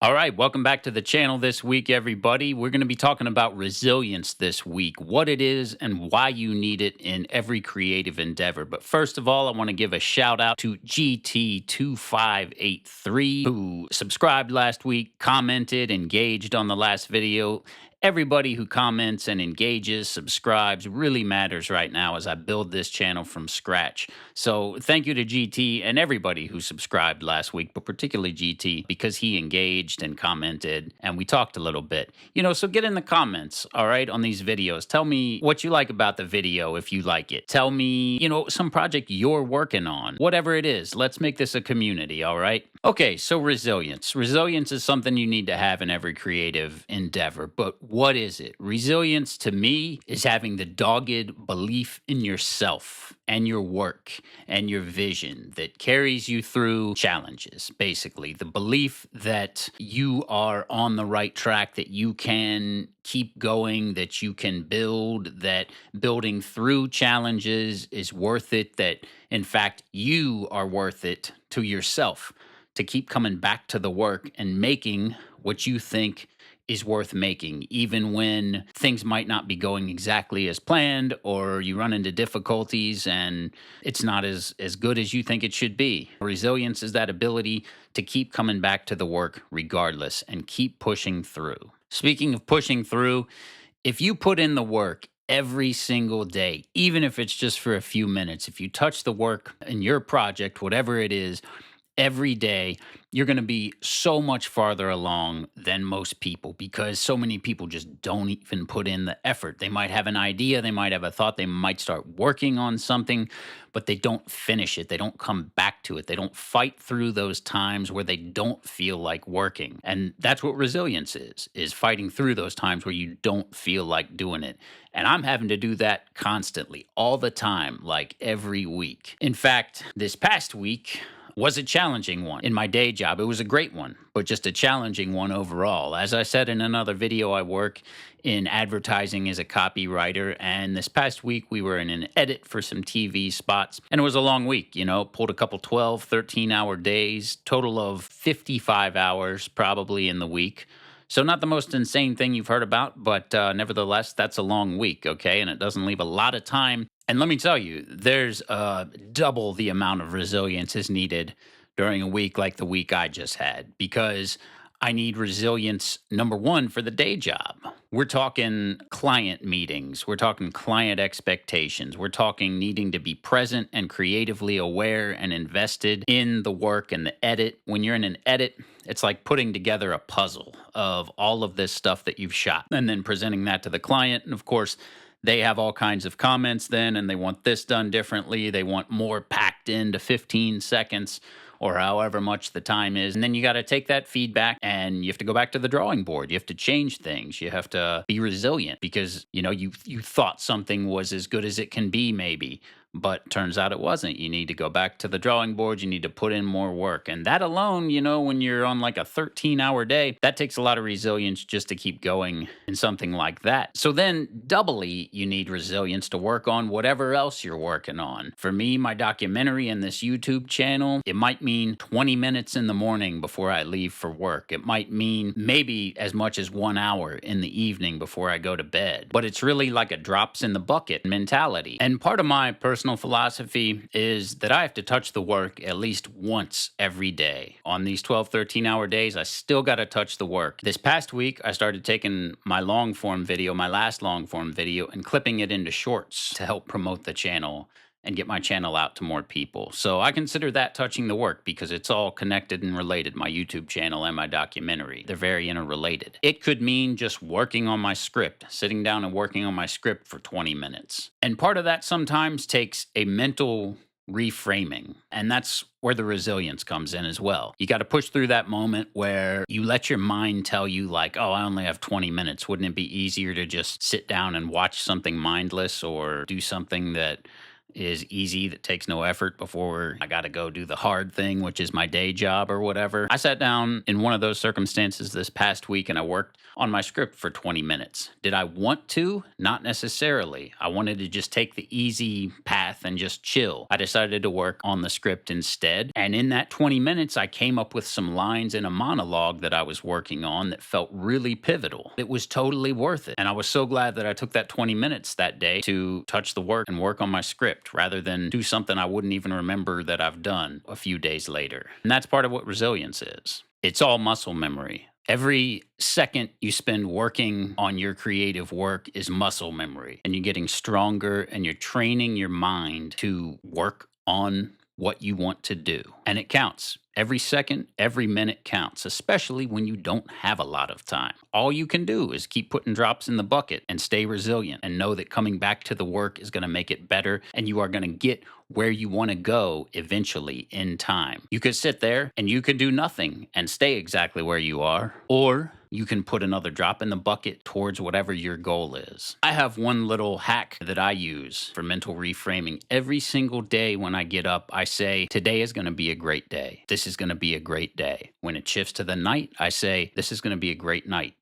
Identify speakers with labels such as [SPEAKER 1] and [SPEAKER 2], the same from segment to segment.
[SPEAKER 1] All right, welcome back to the channel this week, everybody. We're going to be talking about resilience this week, what it is and why you need it in every creative endeavor. But first of all, I want to give a shout out to GT2583 who subscribed last week, commented, engaged on the last video. Everybody who comments and engages, subscribes really matters right now as I build this channel from scratch. So thank you to GT and everybody who subscribed last week, but particularly GT because he engaged and commented and we talked a little bit. So get in the comments, all right, on these videos. Tell me what you like about the video if you like it. Tell me, some project you're working on, whatever it is. Let's make this a community, all right? Okay, so resilience. Resilience is something you need to have in every creative endeavor, but what is it? Resilience to me is having the dogged belief in yourself and your work and your vision that carries you through challenges, basically. The belief that you are on the right track, that you can keep going, that you can build, that building through challenges is worth it, that in fact you are worth it to yourself to keep coming back to the work and making what you think is worth making, even when things might not be going exactly as planned or you run into difficulties and it's not as good as you think it should be. Resilience is that ability to keep coming back to the work regardless and keep pushing through. Speaking of pushing through, if you put in the work every single day, even if it's just for a few minutes, if you touch the work in your project, whatever it is, every day, you're going to be so much farther along than most people because so many people just don't even put in the effort. They might have an idea, they might have a thought, they might start working on something, but they don't finish it. They don't come back to it. They don't fight through those times where they don't feel like working. And that's what resilience is fighting through those times where you don't feel like doing it. And I'm having to do that constantly, all the time, like every week. In fact, this past week was a challenging one in my day job. It was a great one, but just a challenging one overall. As I said in another video, I work in advertising as a copywriter, and this past week we were in an edit for some TV spots, and it was a long week, pulled a couple 12, 13-hour days, total of 55 hours probably in the week. So not the most insane thing you've heard about, but nevertheless, that's a long week, okay? And it doesn't leave a lot of time. And let me tell you, there's double the amount of resilience is needed during a week like the week I just had because I need resilience, number one, for the day job. We're talking client meetings. We're talking client expectations. We're talking needing to be present and creatively aware and invested in the work and the edit. When you're in an edit, it's like putting together a puzzle of all of this stuff that you've shot and then presenting that to the client. And of course, they have all kinds of comments then, and they want this done differently. They want more packed into 15 seconds or however much the time is. And then you got to take that feedback and you have to go back to the drawing board. You have to change things. You have to be resilient because, you thought something was as good as it can be maybe, but turns out it wasn't. You need to go back to the drawing board. You need to put in more work. And that alone, when you're on like a 13-hour day, that takes a lot of resilience just to keep going in something like that. So then doubly, you need resilience to work on whatever else you're working on. For me, my documentary and this YouTube channel, it might mean 20 minutes in the morning before I leave for work. It might mean maybe as much as 1 hour in the evening before I go to bed. But it's really like a drops in the bucket mentality. And part of my personal philosophy is that I have to touch the work at least once every day. On these 12, 13-hour days, I still got to touch the work. This past week, I started taking my long-form video, my last long-form video, and clipping it into shorts to help promote the channel and get my channel out to more people. So I consider that touching the work because it's all connected and related, my YouTube channel and my documentary. They're very interrelated. It could mean just working on my script, sitting down and working on my script for 20 minutes. And part of that sometimes takes a mental reframing. And that's where the resilience comes in as well. You got to push through that moment where you let your mind tell you like, oh, I only have 20 minutes. Wouldn't it be easier to just sit down and watch something mindless or do something that is easy, that takes no effort before I got to go do the hard thing, which is my day job or whatever. I sat down in one of those circumstances this past week and I worked on my script for 20 minutes. Did I want to? Not necessarily. I wanted to just take the easy path and just chill. I decided to work on the script instead. And in that 20 minutes, I came up with some lines in a monologue that I was working on that felt really pivotal. It was totally worth it. And I was so glad that I took that 20 minutes that day to touch the work and work on my script rather than do something I wouldn't even remember that I've done a few days later. And that's part of what resilience is. It's all muscle memory. Every second you spend working on your creative work is muscle memory, and you're getting stronger and you're training your mind to work on what you want to do. And it counts. Every second, every minute counts, especially when you don't have a lot of time. All you can do is keep putting drops in the bucket and stay resilient and know that coming back to the work is going to make it better and you are going to get where you want to go eventually in time. You could sit there and you could do nothing and stay exactly where you are, or you can put another drop in the bucket towards whatever your goal is. I have one little hack that I use for mental reframing. Every single day when I get up, I say, today is going to be a great day. This is going to be a great day. When it shifts to the night, I say, this is going to be a great night.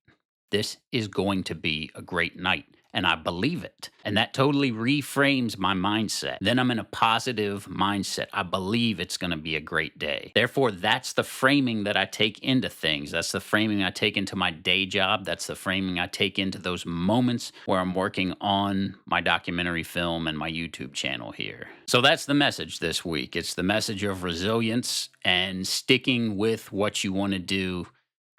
[SPEAKER 1] This is going to be a great night. And I believe it. And that totally reframes my mindset. Then I'm in a positive mindset. I believe it's going to be a great day. Therefore, that's the framing that I take into things. That's the framing I take into my day job. That's the framing I take into those moments where I'm working on my documentary film and my YouTube channel here. So that's the message this week. It's the message of resilience and sticking with what you want to do,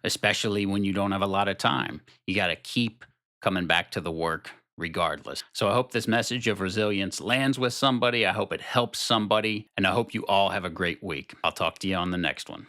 [SPEAKER 1] especially when you don't have a lot of time. You got to keep coming back to the work regardless. So I hope this message of resilience lands with somebody. I hope it helps somebody. And I hope you all have a great week. I'll talk to you on the next one.